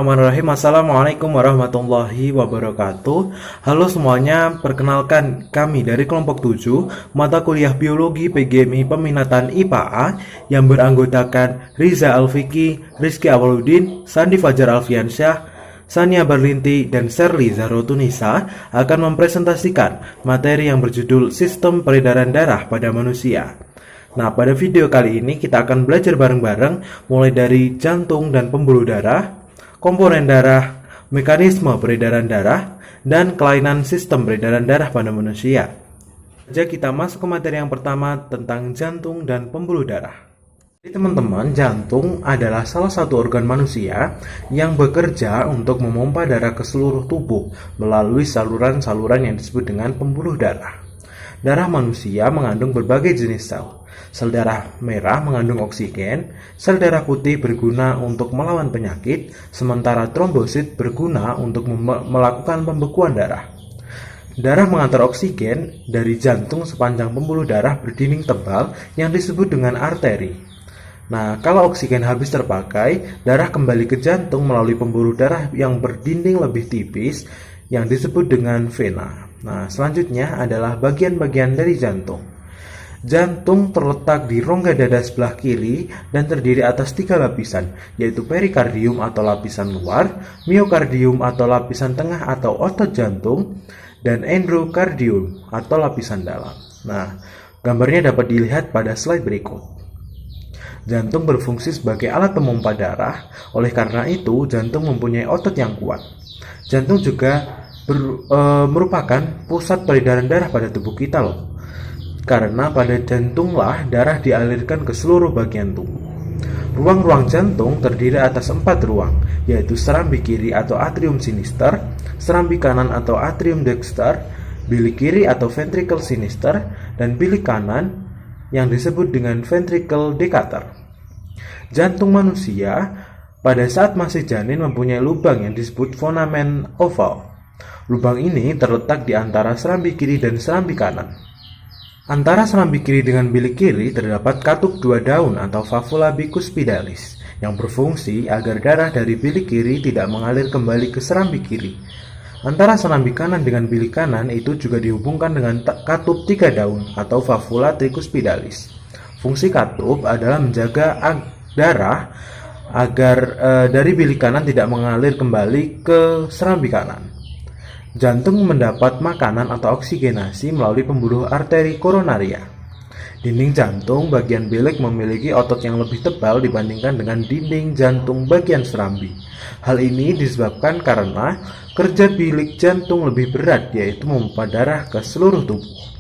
Bismillahirrahmanirrahim. Assalamualaikum warahmatullahi wabarakatuh. Halo semuanya, perkenalkan kami dari kelompok 7 mata kuliah biologi PGMI peminatan IPA yang beranggotakan Riza Alfiki, Rizky Awaludin, Sandi Fajar Alfiansyah, Sania Barlinti, dan Sherly Zahrotunisa akan mempresentasikan materi yang berjudul Sistem Peredaran Darah pada Manusia. Nah, pada video kali ini kita akan belajar bareng-bareng mulai dari jantung dan pembuluh darah, komponen darah, mekanisme peredaran darah, dan kelainan sistem peredaran darah pada manusia. Jadi kita masuk ke materi yang pertama tentang jantung dan pembuluh darah. Jadi teman-teman, jantung adalah salah satu organ manusia yang bekerja untuk memompa darah ke seluruh tubuh melalui saluran-saluran yang disebut dengan pembuluh darah. Darah manusia mengandung berbagai jenis sel. Sel darah merah mengandung oksigen, sel darah putih berguna untuk melawan penyakit, sementara trombosit berguna untuk melakukan pembekuan darah. Darah mengantar oksigen dari jantung sepanjang pembuluh darah berdinding tebal yang disebut dengan arteri. Nah, kalau oksigen habis terpakai, darah kembali ke jantung melalui pembuluh darah yang berdinding lebih tipis yang disebut dengan vena. Nah, selanjutnya adalah bagian-bagian dari jantung. Jantung terletak di rongga dada sebelah kiri dan terdiri atas 3 lapisan, yaitu perikardium atau lapisan luar, miokardium atau lapisan tengah atau otot jantung, dan endokardium atau lapisan dalam. Nah, gambarnya dapat dilihat pada slide berikut. Jantung berfungsi sebagai alat pemompa darah, oleh karena itu jantung mempunyai otot yang kuat. Jantung juga merupakan pusat peredaran darah pada tubuh kita loh. Karena pada jantunglah darah dialirkan ke seluruh bagian tubuh. Ruang-ruang jantung terdiri atas 4 ruang, yaitu serambi kiri atau atrium sinister, serambi kanan atau atrium dexter, bilik kiri atau ventricle sinister, dan bilik kanan yang disebut dengan ventricle decatur. Jantung manusia pada saat masih janin mempunyai lubang yang disebut foramen oval. Lubang ini terletak di antara serambi kiri dan serambi kanan. Antara serambi kiri dengan bilik kiri terdapat katup 2 daun atau vavula bicuspidalis yang berfungsi agar darah dari bilik kiri tidak mengalir kembali ke serambi kiri. Antara serambi kanan dengan bilik kanan itu juga dihubungkan dengan katup 3 daun atau vavula tricuspidalis. Fungsi katup adalah menjaga darah agar dari bilik kanan tidak mengalir kembali ke serambi kanan. Jantung mendapat makanan atau oksigenasi melalui pembuluh arteri koronaria. Dinding jantung bagian bilik memiliki otot yang lebih tebal dibandingkan dengan dinding jantung bagian serambi. Hal ini disebabkan karena kerja bilik jantung lebih berat, yaitu memompa darah ke seluruh tubuh.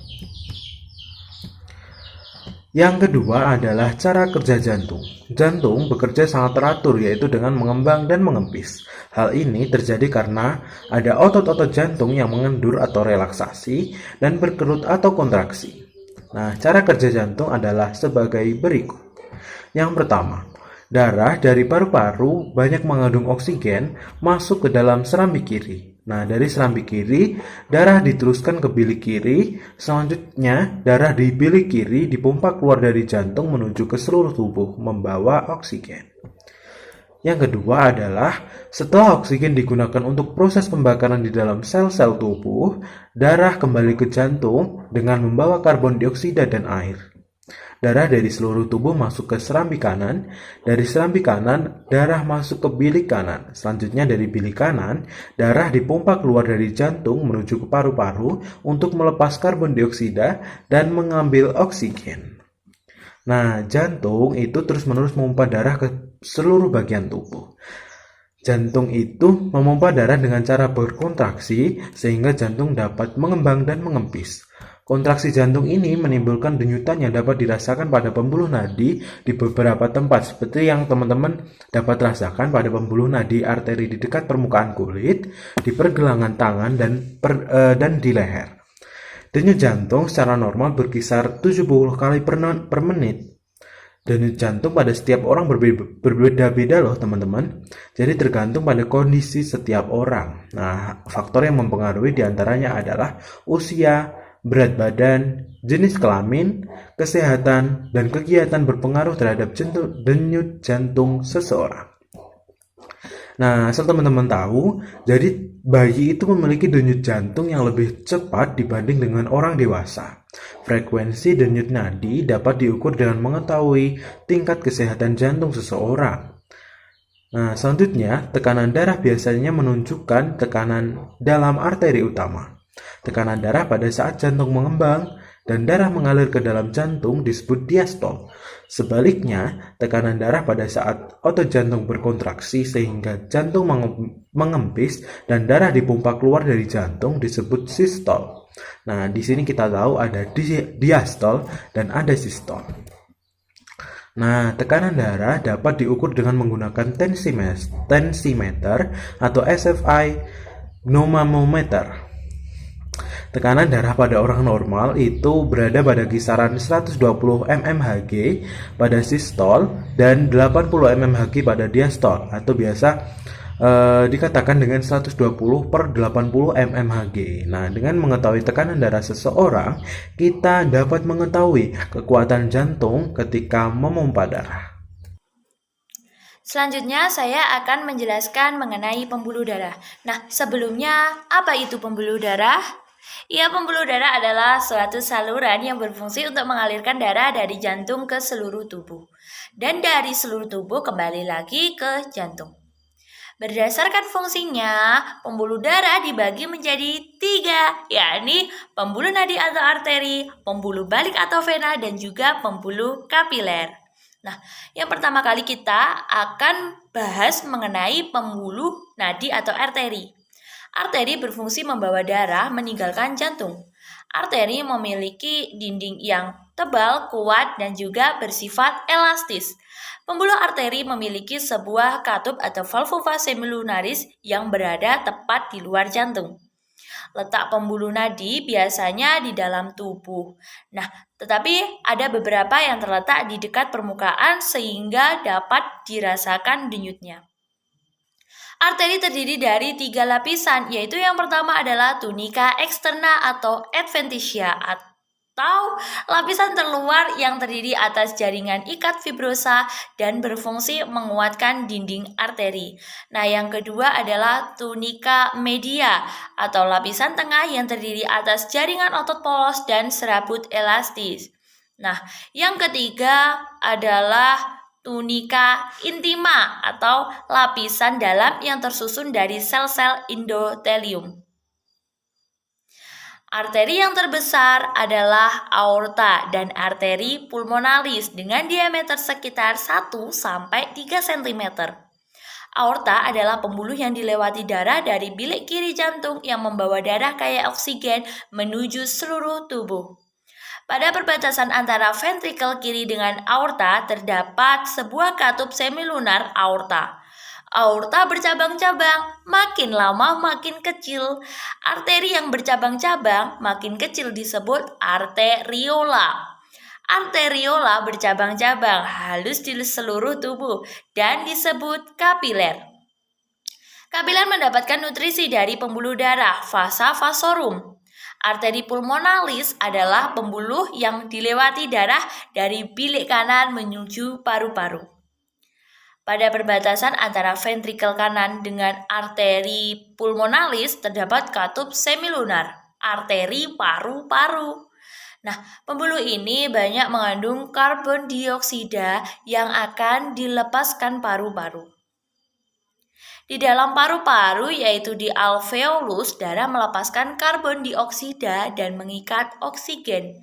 Yang kedua adalah cara kerja jantung. Jantung bekerja sangat teratur, yaitu dengan mengembang dan mengempis. Hal ini terjadi karena ada otot-otot jantung yang mengendur atau relaksasi dan berkerut atau kontraksi. Nah, cara kerja jantung adalah sebagai berikut. Yang pertama, darah dari paru-paru banyak mengandung oksigen masuk ke dalam serambi kiri. Nah, dari serambi kiri, darah diteruskan ke bilik kiri. Selanjutnya, darah di bilik kiri dipompa keluar dari jantung menuju ke seluruh tubuh, membawa oksigen. Yang kedua adalah, setelah oksigen digunakan untuk proses pembakaran di dalam sel-sel tubuh, darah kembali ke jantung dengan membawa karbon dioksida dan air. Darah dari seluruh tubuh masuk ke serambi kanan. Dari serambi kanan, darah masuk ke bilik kanan. Selanjutnya dari bilik kanan, darah dipompa keluar dari jantung menuju ke paru-paru untuk melepas karbon dioksida dan mengambil oksigen. Nah, jantung itu terus-menerus memompa darah ke seluruh bagian tubuh. Jantung itu memompa darah dengan cara berkontraksi sehingga jantung dapat mengembang dan mengempis. Kontraksi jantung ini menimbulkan denyutan yang dapat dirasakan pada pembuluh nadi di beberapa tempat, seperti yang teman-teman dapat rasakan pada pembuluh nadi arteri di dekat permukaan kulit, di pergelangan tangan, dan di leher. Denyut jantung secara normal berkisar 70 kali per menit. Denyut jantung pada setiap orang berbeda-beda loh teman-teman. Jadi tergantung pada kondisi setiap orang. Nah, faktor yang mempengaruhi diantaranya adalah usia, berat badan, jenis kelamin, kesehatan, dan kegiatan berpengaruh terhadap denyut jantung seseorang. Nah, asal teman-teman tahu, jadi bayi itu memiliki denyut jantung yang lebih cepat dibanding dengan orang dewasa. Frekuensi denyut nadi dapat diukur dengan mengetahui tingkat kesehatan jantung seseorang. Nah, selanjutnya, tekanan darah biasanya menunjukkan tekanan dalam arteri utama. Tekanan darah pada saat jantung mengembang dan darah mengalir ke dalam jantung disebut diastol. Sebaliknya, tekanan darah pada saat otot jantung berkontraksi sehingga jantung mengempis dan darah dipompa keluar dari jantung disebut sistol. Nah, di sini kita tahu ada diastol dan ada sistol. Nah, tekanan darah dapat diukur dengan menggunakan tensimeter atau SFI pneumometer. Tekanan darah pada orang normal itu berada pada kisaran 120 mmHg pada sistol dan 80 mmHg pada diastol atau biasa dikatakan dengan 120 per 80 mmHg. Nah, dengan mengetahui tekanan darah seseorang, kita dapat mengetahui kekuatan jantung ketika memompa darah. Selanjutnya saya akan menjelaskan mengenai pembuluh darah. Nah, sebelumnya apa itu pembuluh darah? Ya, pembuluh darah adalah suatu saluran yang berfungsi untuk mengalirkan darah dari jantung ke seluruh tubuh. Dan dari seluruh tubuh kembali lagi ke jantung. Berdasarkan fungsinya, pembuluh darah dibagi menjadi 3, yakni pembuluh nadi atau arteri, pembuluh balik atau vena, dan juga pembuluh kapiler. Nah, yang pertama kali kita akan bahas mengenai pembuluh nadi atau arteri. Arteri berfungsi membawa darah meninggalkan jantung. Arteri memiliki dinding yang tebal, kuat, dan juga bersifat elastis. Pembuluh arteri memiliki sebuah katup atau valvula semilunaris yang berada tepat di luar jantung. Letak pembuluh nadi biasanya di dalam tubuh. Nah, tetapi ada beberapa yang terletak di dekat permukaan sehingga dapat dirasakan denyutnya. Arteri terdiri dari 3 lapisan, yaitu yang pertama adalah tunika eksterna atau adventitia atau lapisan terluar yang terdiri atas jaringan ikat fibrosa dan berfungsi menguatkan dinding arteri. Nah, yang kedua adalah tunika media atau lapisan tengah yang terdiri atas jaringan otot polos dan serabut elastis. Nah, yang ketiga adalah tunika intima atau lapisan dalam yang tersusun dari sel-sel endotelium. Arteri yang terbesar adalah aorta dan arteri pulmonalis dengan diameter sekitar 1-3 cm. Aorta adalah pembuluh yang dilewati darah dari bilik kiri jantung yang membawa darah kaya oksigen menuju seluruh tubuh. Pada perbatasan antara ventrikel kiri dengan aorta terdapat sebuah katup semilunar aorta. Aorta bercabang-cabang, makin lama makin kecil. Arteri yang bercabang-cabang makin kecil disebut arteriola. Arteriola bercabang-cabang halus di seluruh tubuh dan disebut kapiler. Kapiler mendapatkan nutrisi dari pembuluh darah, vasa vasorum. Arteri pulmonalis adalah pembuluh yang dilewati darah dari bilik kanan menuju paru-paru. Pada perbatasan antara ventrikel kanan dengan arteri pulmonalis terdapat katup semilunar, arteri paru-paru. Nah, pembuluh ini banyak mengandung karbon dioksida yang akan dilepaskan paru-paru. Di dalam paru-paru yaitu di alveolus, darah melepaskan karbon dioksida dan mengikat oksigen.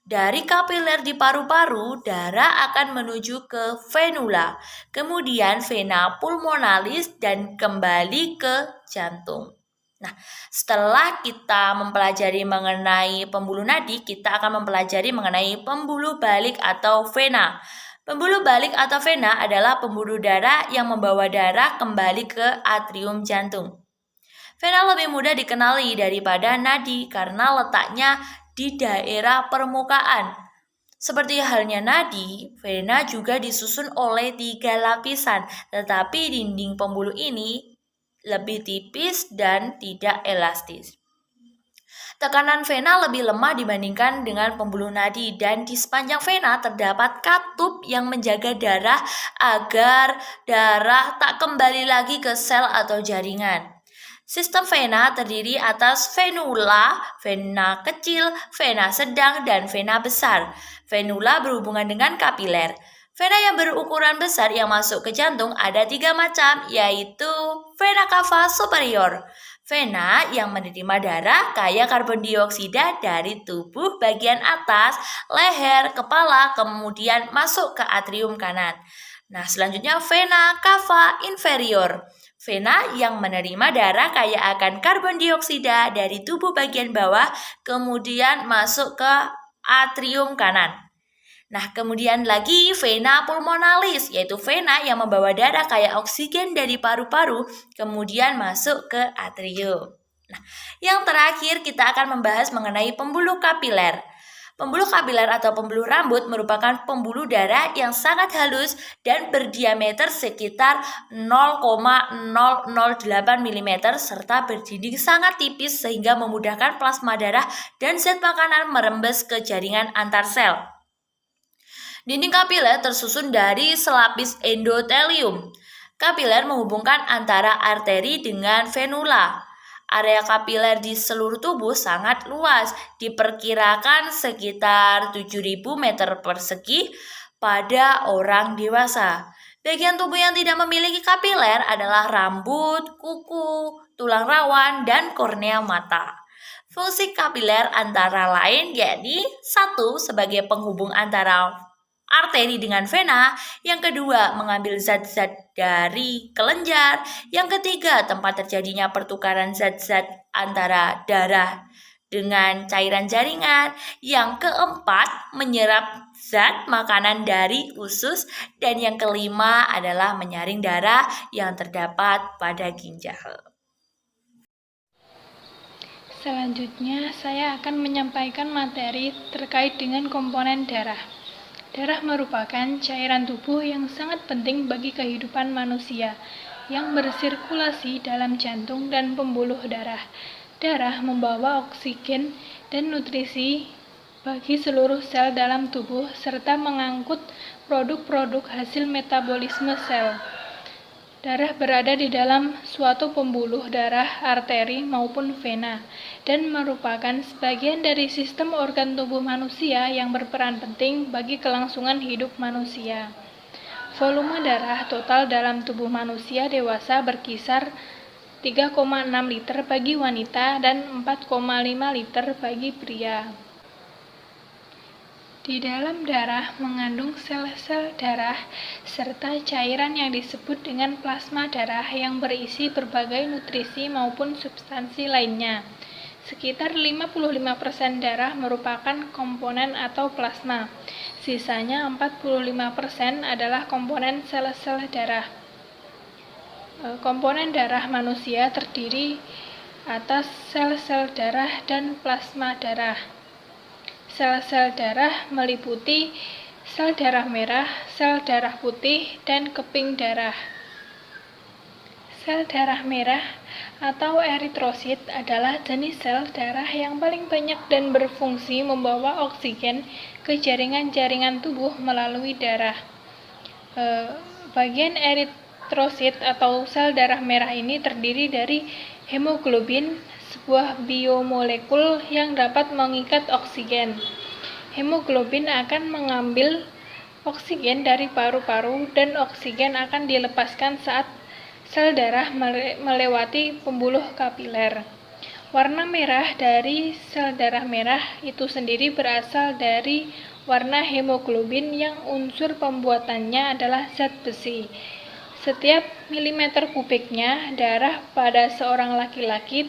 Dari kapiler di paru-paru, darah akan menuju ke venula, kemudian vena pulmonalis dan kembali ke jantung. Nah, setelah kita mempelajari mengenai pembuluh nadi, kita akan mempelajari mengenai pembuluh balik atau vena. Pembuluh balik atau vena adalah pembuluh darah yang membawa darah kembali ke atrium jantung. Vena lebih mudah dikenali daripada nadi karena letaknya di daerah permukaan. Seperti halnya nadi, vena juga disusun oleh 3 lapisan, tetapi dinding pembuluh ini lebih tipis dan tidak elastis. Tekanan vena lebih lemah dibandingkan dengan pembuluh nadi dan di sepanjang vena terdapat katup yang menjaga darah agar darah tak kembali lagi ke sel atau jaringan. Sistem vena terdiri atas venula, vena kecil, vena sedang, dan vena besar. Venula berhubungan dengan kapiler. Vena yang berukuran besar yang masuk ke jantung ada 3 macam, yaitu vena cava superior. Vena yang menerima darah kaya karbon dioksida dari tubuh bagian atas, leher, kepala, kemudian masuk ke atrium kanan. Nah, selanjutnya vena cava inferior. Vena yang menerima darah kaya akan karbon dioksida dari tubuh bagian bawah, kemudian masuk ke atrium kanan. Nah, kemudian lagi vena pulmonalis, yaitu vena yang membawa darah kaya oksigen dari paru-paru, kemudian masuk ke atrium. Nah, yang terakhir kita akan membahas mengenai pembuluh kapiler. Pembuluh kapiler atau pembuluh rambut merupakan pembuluh darah yang sangat halus dan berdiameter sekitar 0,008 mm serta berdinding sangat tipis sehingga memudahkan plasma darah dan zat makanan merembes ke jaringan antar sel. Dinding kapiler tersusun dari selapis endotelium. Kapiler menghubungkan antara arteri dengan venula. Area kapiler di seluruh tubuh sangat luas, diperkirakan sekitar 7.000 meter persegi pada orang dewasa. Bagian tubuh yang tidak memiliki kapiler adalah rambut, kuku, tulang rawan, dan kornea mata. Fungsi kapiler antara lain yakni 1. Sebagai penghubung antara arteri dengan vena, yang kedua mengambil zat-zat dari kelenjar, yang ketiga tempat terjadinya pertukaran zat-zat antara darah dengan cairan jaringan, yang keempat menyerap zat makanan dari usus, dan yang kelima adalah menyaring darah yang terdapat pada ginjal. Selanjutnya, saya akan menyampaikan materi terkait dengan komponen darah. Darah merupakan cairan tubuh yang sangat penting bagi kehidupan manusia yang bersirkulasi dalam jantung dan pembuluh darah. Darah membawa oksigen dan nutrisi bagi seluruh sel dalam tubuh serta mengangkut produk-produk hasil metabolisme sel. Darah berada di dalam suatu pembuluh darah, arteri maupun vena, dan merupakan sebagian dari sistem organ tubuh manusia yang berperan penting bagi kelangsungan hidup manusia. Volume darah total dalam tubuh manusia dewasa berkisar 3,6 liter bagi wanita dan 4,5 liter bagi pria. Di dalam darah mengandung sel-sel darah serta cairan yang disebut dengan plasma darah yang berisi berbagai nutrisi maupun substansi lainnya. Sekitar 55% darah merupakan komponen atau plasma. Sisanya 45% adalah komponen sel-sel darah. Komponen darah manusia terdiri atas sel-sel darah dan plasma darah. Sel-sel darah meliputi sel darah merah, sel darah putih, dan keping darah. Sel darah merah atau eritrosit adalah jenis sel darah yang paling banyak dan berfungsi membawa oksigen ke jaringan-jaringan tubuh melalui darah. Bagian eritrosit atau sel darah merah ini terdiri dari hemoglobin, sebuah biomolekul yang dapat mengikat oksigen. Hemoglobin akan mengambil oksigen dari paru-paru dan oksigen akan dilepaskan saat sel darah melewati pembuluh kapiler. Warna merah dari sel darah merah itu sendiri berasal dari warna hemoglobin yang unsur pembuatannya adalah zat besi. Setiap milimeter kubiknya darah pada seorang laki-laki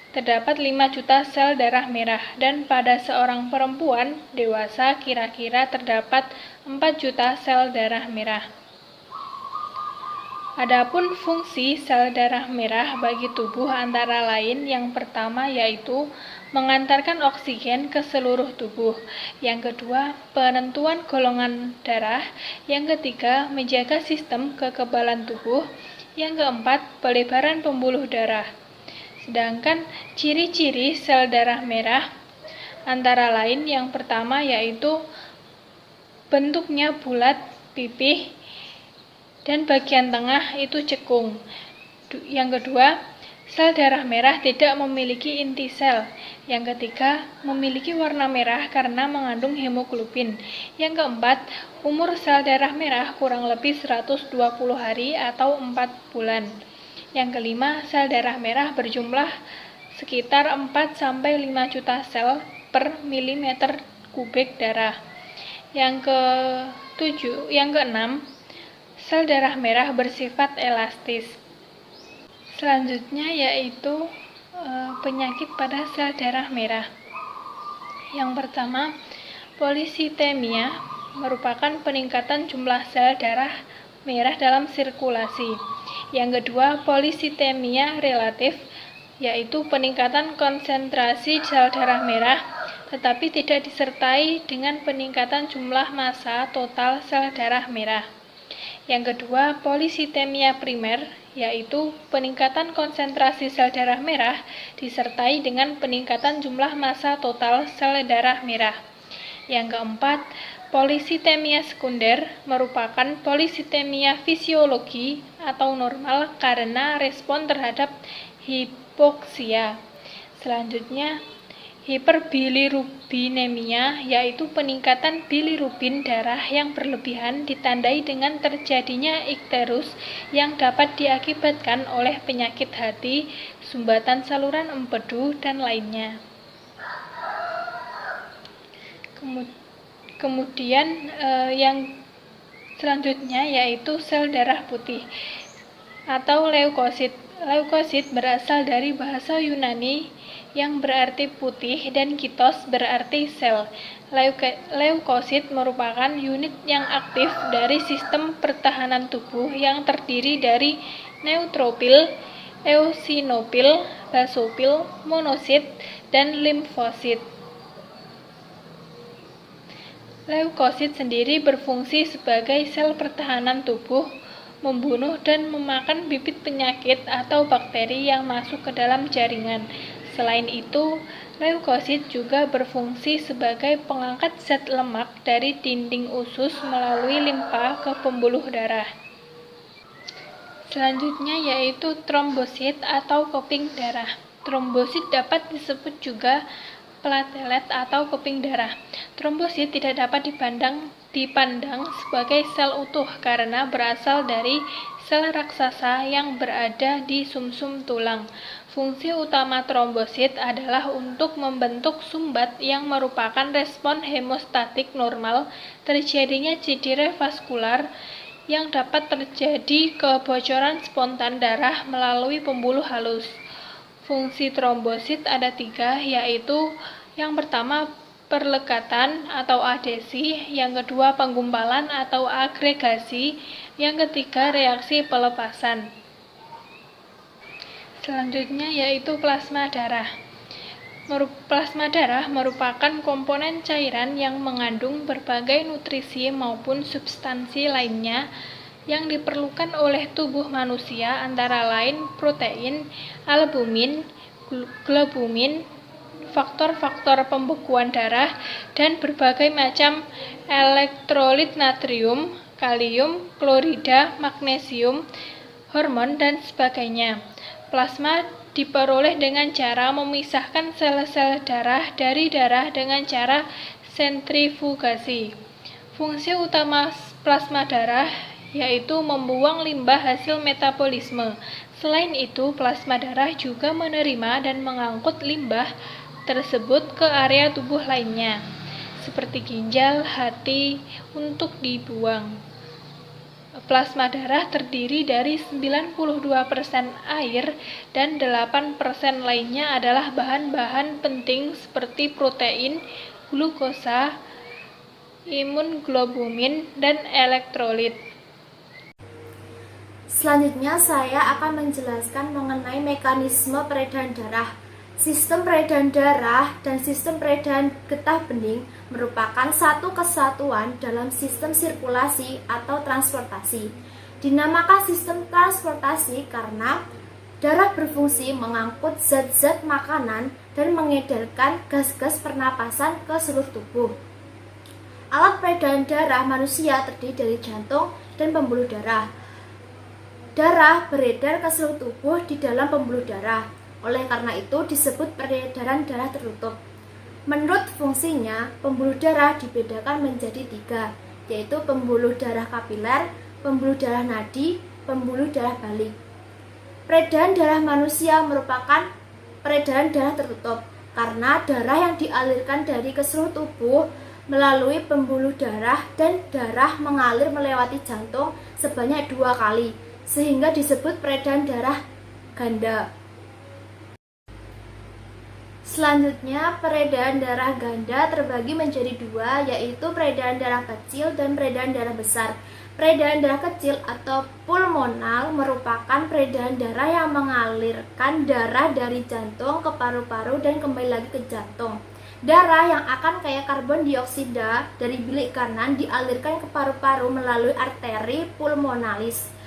terdapat 5 juta sel darah merah dan pada seorang perempuan dewasa kira-kira terdapat 4 juta sel darah merah. Adapun fungsi sel darah merah bagi tubuh antara lain yang pertama yaitu mengantarkan oksigen ke seluruh tubuh, yang kedua penentuan golongan darah, yang ketiga menjaga sistem kekebalan tubuh, yang keempat pelebaran pembuluh darah. Sedangkan ciri-ciri sel darah merah antara lain yang pertama yaitu bentuknya bulat, pipih, dan bagian tengah itu cekung. Yang kedua, sel darah merah tidak memiliki inti sel. Yang ketiga, memiliki warna merah karena mengandung hemoglobin. Yang keempat, umur sel darah merah kurang lebih 120 hari atau 4 bulan. Yang kelima, sel darah merah berjumlah sekitar 4-5 juta sel per milimeter kubik darah. Yang keenam, sel darah merah bersifat elastis. Selanjutnya yaitu penyakit pada sel darah merah. Yang pertama, polisitemia merupakan peningkatan jumlah sel darah merah dalam sirkulasi. Yang kedua, polisitemia relatif, yaitu peningkatan konsentrasi sel darah merah, tetapi tidak disertai dengan peningkatan jumlah massa total sel darah merah. Yang kedua, polisitemia primer, yaitu peningkatan konsentrasi sel darah merah disertai dengan peningkatan jumlah massa total sel darah merah. Yang keempat, polisitemia sekunder merupakan polisitemia fisiologi atau normal karena respon terhadap hipoksia. Selanjutnya, hiperbilirubinemia, yaitu peningkatan bilirubin darah yang berlebihan ditandai dengan terjadinya ikterus yang dapat diakibatkan oleh penyakit hati, sumbatan saluran empedu, dan lainnya. Kemudian yang selanjutnya yaitu sel darah putih atau leukosit. Leukosit berasal dari bahasa Yunani yang berarti putih dan kitos berarti sel. Leukosit merupakan unit yang aktif dari sistem pertahanan tubuh yang terdiri dari neutrofil, eosinofil, basofil, monosit, dan limfosit. Leukosit sendiri berfungsi sebagai sel pertahanan tubuh, membunuh dan memakan bibit penyakit atau bakteri yang masuk ke dalam jaringan. Selain itu, leukosit juga berfungsi sebagai pengangkat zat lemak dari dinding usus melalui limfa ke pembuluh darah. Selanjutnya yaitu trombosit atau keping darah. Trombosit dapat disebut juga platelet atau keping darah. Trombosit tidak dapat dipandang sebagai sel utuh karena berasal dari sel raksasa yang berada di sumsum tulang. Fungsi utama trombosit adalah untuk membentuk sumbat yang merupakan respon hemostatik normal terjadinya cedera vaskular yang dapat terjadi kebocoran spontan darah melalui pembuluh halus. Fungsi trombosit ada 3, yaitu yang pertama perlekatan atau adesi, yang kedua penggumpalan atau agregasi, yang ketiga reaksi pelepasan. Selanjutnya yaitu plasma darah. Plasma darah merupakan komponen cairan yang mengandung berbagai nutrisi maupun substansi lainnya yang diperlukan oleh tubuh manusia, antara lain protein, albumin, globumin, faktor-faktor pembekuan darah, dan berbagai macam elektrolit natrium, kalium, klorida, magnesium, hormon, dan sebagainya. Plasma diperoleh dengan cara memisahkan sel-sel darah dari darah dengan cara sentrifugasi. Fungsi utama plasma darah yaitu membuang limbah hasil metabolisme. Selain itu, plasma darah juga menerima dan mengangkut limbah tersebut ke area tubuh lainnya, seperti ginjal, hati, untuk dibuang. Plasma darah terdiri dari 92% air dan 8% lainnya adalah bahan-bahan penting seperti protein, glukosa, imunglobulin, dan elektrolit. Selanjutnya saya akan menjelaskan mengenai mekanisme peredaran darah. Sistem peredaran darah dan sistem peredaran getah bening merupakan satu kesatuan dalam sistem sirkulasi atau transportasi. Dinamakan sistem transportasi karena Darah berfungsi mengangkut zat-zat makanan dan mengedarkan gas-gas pernapasan ke seluruh tubuh. Alat peredaran darah manusia terdiri dari jantung dan pembuluh darah. Darah beredar ke seluruh tubuh di dalam pembuluh darah. Oleh karena itu disebut peredaran darah tertutup. Menurut fungsinya, pembuluh darah dibedakan menjadi 3, yaitu pembuluh darah kapiler, pembuluh darah nadi, pembuluh darah balik. Peredaran darah manusia merupakan peredaran darah tertutup karena darah yang dialirkan dari ke seluruh tubuh melalui pembuluh darah dan darah mengalir melewati jantung sebanyak 2 kali, sehingga disebut peredaran darah ganda. Selanjutnya, peredaran darah ganda terbagi menjadi 2, yaitu peredaran darah kecil dan peredaran darah besar. Peredaran darah kecil atau pulmonal merupakan peredaran darah yang mengalirkan darah dari jantung ke paru-paru dan kembali lagi ke jantung. Darah yang akan kaya karbon dioksida dari bilik kanan dialirkan ke paru-paru melalui arteri pulmonalis.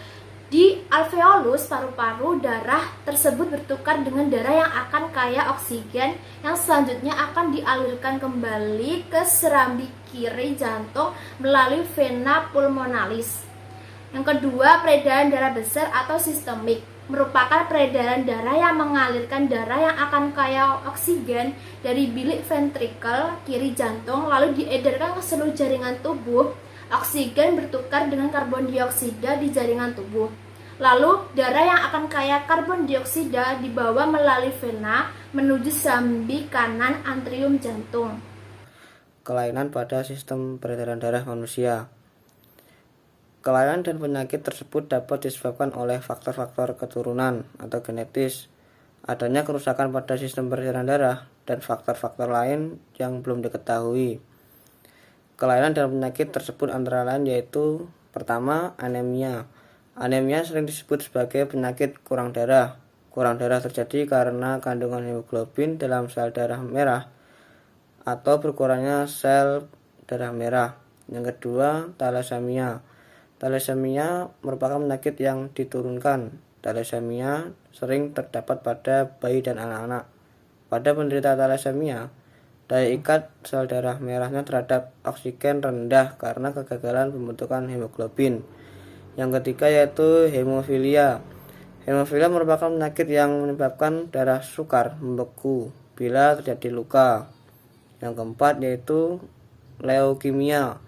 Di alveolus paru-paru, darah tersebut bertukar dengan darah yang akan kaya oksigen yang selanjutnya akan dialirkan kembali ke serambi kiri jantung melalui vena pulmonalis. Yang kedua, peredaran darah besar atau sistemik merupakan peredaran darah yang mengalirkan darah yang akan kaya oksigen dari bilik ventrikel kiri jantung lalu diedarkan ke seluruh jaringan tubuh. Oksigen bertukar dengan karbon dioksida di jaringan tubuh. Lalu, darah yang akan kaya karbon dioksida dibawa melalui vena menuju serambi kanan atrium jantung. Kelainan pada sistem peredaran darah manusia. Kelainan dan penyakit tersebut dapat disebabkan oleh faktor-faktor keturunan atau genetis, adanya kerusakan pada sistem peredaran darah, dan faktor-faktor lain yang belum diketahui. Kelainan dan penyakit tersebut antara lain yaitu: pertama, anemia. Anemia sering disebut sebagai penyakit kurang darah. Kurang darah terjadi karena kandungan hemoglobin dalam sel darah merah atau berkurangnya sel darah merah. Yang kedua, thalassemia. Thalassemia merupakan penyakit yang diturunkan. Thalassemia sering terdapat pada bayi dan anak-anak. Pada penderita thalassemia, daya ikat sel darah merahnya terhadap oksigen rendah karena kegagalan pembentukan hemoglobin. Yang ketiga yaitu hemofilia. Hemofilia merupakan penyakit yang menyebabkan darah sukar membeku bila terjadi luka. Yang keempat yaitu leukemia.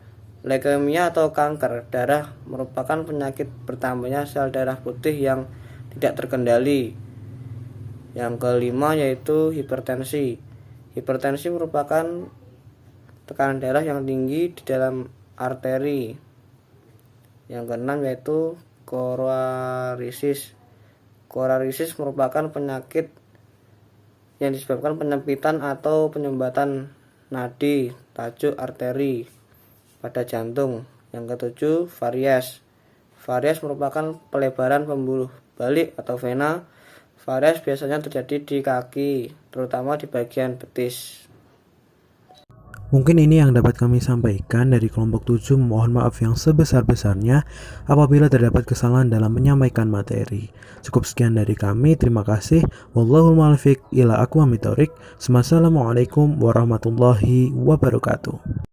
Leukemia atau kanker darah merupakan penyakit bertambahnya sel darah putih yang tidak terkendali. Yang kelima yaitu hipertensi. Hipertensi merupakan tekanan darah yang tinggi di dalam arteri. Yang keenam yaitu koronarisis. Koronarisis merupakan penyakit yang disebabkan penyempitan atau penyumbatan nadi tajuk arteri pada jantung. Yang ketujuh, varies. Varies merupakan pelebaran pembuluh balik atau vena. Varies biasanya terjadi di kaki, terutama di bagian betis. Mungkin ini yang dapat kami sampaikan dari kelompok 7. Mohon maaf yang sebesar-besarnya apabila terdapat kesalahan dalam menyampaikan materi. Cukup sekian dari kami. Terima kasih. Wallahul muwaffiq ila aqwamit thoriq. Wassalamualaikum warahmatullahi wabarakatuh.